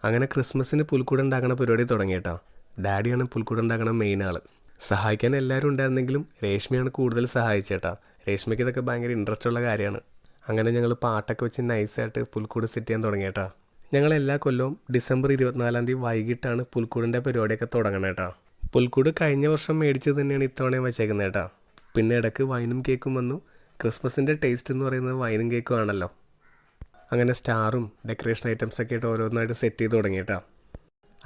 അങ്ങനെ ക്രിസ്മസിന് പുൽക്കൂട് ഉണ്ടാക്കണ പരിപാടി തുടങ്ങിയിട്ടാ. ഡാഡിയാണ് പുൽക്കൂട് ഉണ്ടാക്കണ മെയിൻ ആൾ. സഹായിക്കാൻ എല്ലാവരും ഉണ്ടായിരുന്നെങ്കിലും രേഷ്മയാണ് കൂടുതൽ സഹായിച്ചേട്ടാ. രേഷ്മയ്ക്ക് ഇതൊക്കെ ഭയങ്കര ഇൻട്രസ്റ്റ് ഉള്ള കാര്യമാണ്. അങ്ങനെ ഞങ്ങൾ പാട്ടൊക്കെ വെച്ച് നൈസായിട്ട് പുൽക്കൂട് സെറ്റ് ചെയ്യാൻ തുടങ്ങിയേട്ടാ. ഞങ്ങൾ എല്ലാ കൊല്ലവും ഡിസംബർ 24 വൈകിട്ടാണ് പുൽക്കൂടിൻ്റെ പരിപാടിയൊക്കെ തുടങ്ങണേട്ടാ. പുൽക്കൂട് കഴിഞ്ഞ വർഷം മേടിച്ചത് തന്നെയാണ് ഇത്തവണയും വെച്ചേക്കുന്നേട്ടാ. പിന്നെ ഇടയ്ക്ക് വൈനും കേക്കും വന്നു. ക്രിസ്മസിൻ്റെ ടേസ്റ്റ് എന്ന് പറയുന്നത് വൈനും കേക്കും ആണല്ലോ. അങ്ങനെ സ്റ്റാറും ഡെക്കറേഷൻ ഐറ്റംസൊക്കെ ആയിട്ട് ഓരോന്നായിട്ട് സെറ്റ് ചെയ്ത് തുടങ്ങിയിട്ടാ.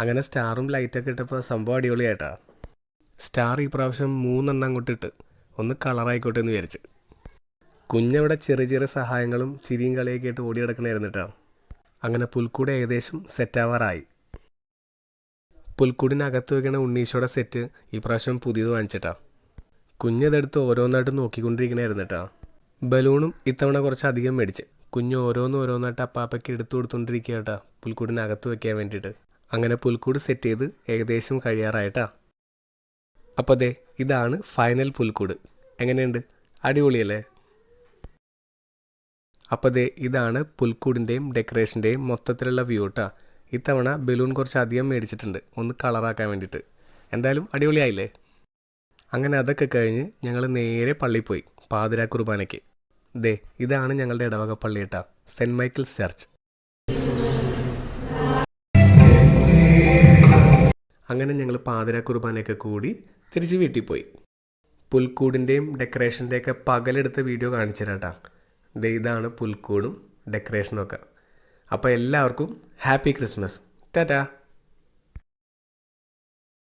അങ്ങനെ സ്റ്റാറും ലൈറ്റൊക്കെ ഇട്ടപ്പോൾ സംഭവം അടിപൊളിയായിട്ടാ. സ്റ്റാർ ഈ പ്രാവശ്യം 3 അങ്ങോട്ടിട്ട് ഒന്ന് കളറായിക്കോട്ടെ എന്ന് വിചാരിച്ച്. കുഞ്ഞവിടെ ചെറിയ ചെറിയ സഹായങ്ങളും ചിരിയും കളിയൊക്കെ ആയിട്ട് ഓടി കിടക്കണായിരുന്നിട്ടാ. അങ്ങനെ പുൽക്കൂട് ഏകദേശം സെറ്റാവാറായി. പുൽക്കൂടിനകത്ത് വയ്ക്കണ ഉണ്ണീശോയുടെ സെറ്റ് ഈ പ്രാവശ്യം പുതിയത് വാങ്ങിച്ചിട്ടാ. കുഞ്ഞതെടുത്ത് ഓരോന്നായിട്ട് നോക്കിക്കൊണ്ടിരിക്കണായിരുന്നിട്ടാ. ബലൂണും ഇത്തവണ കുറച്ചധികം മേടിച്ച് കുഞ്ഞ് ഓരോന്നായിട്ട് അപ്പാപ്പയ്ക്ക് എടുത്തു കൊടുത്തോണ്ടിരിക്കുക കേട്ടാ, പുൽക്കൂടിനകത്ത് വെക്കാൻ വേണ്ടിയിട്ട്. അങ്ങനെ പുൽക്കൂട് സെറ്റ് ചെയ്ത് ഏകദേശം കഴിയാറായിട്ടാ. അപ്പോൾ ദേ ഇതാണ് ഫൈനൽ പുൽക്കൂട്. എങ്ങനെയുണ്ട്? അടിപൊളിയല്ലേ? അപ്പോൾ ദേ ഇതാണ് പുൽക്കൂടിൻ്റെയും ഡെക്കറേഷൻ്റെയും മൊത്തത്തിലുള്ള വ്യൂ കേട്ടാ. ഇത്തവണ ബലൂൺ കുറച്ച് അധികം മേടിച്ചിട്ടുണ്ട് ഒന്ന് കളറാക്കാൻ വേണ്ടിയിട്ട്. എന്തായാലും അടിപൊളിയായില്ലേ? അങ്ങനെ അതൊക്കെ കഴിഞ്ഞ് ഞങ്ങൾ നേരെ പള്ളിയിൽ പോയി പാതിരാ കുർബാനയ്ക്ക്. ദേ ഇതാണ് ഞങ്ങളുടെ ഇടവക പള്ളി കേട്ടാ, സെൻറ്റ് മൈക്കിൾസ് ചർച്ച്. അങ്ങനെ ഞങ്ങൾ പാതിരാ കുർബാനയൊക്കെ കൂടി തിരിച്ച് വീട്ടിൽ പോയി. പുൽക്കൂടിൻ്റെയും ഡെക്കറേഷൻ്റെയൊക്കെ പകലെടുത്ത വീഡിയോ കാണിച്ചു തരാട്ടാ. ദേ ഇതാണ് പുൽക്കൂടും ഡെക്കറേഷനും ഒക്കെ. അപ്പോൾ എല്ലാവർക്കും ഹാപ്പി ക്രിസ്മസ്. ടാറ്റാ.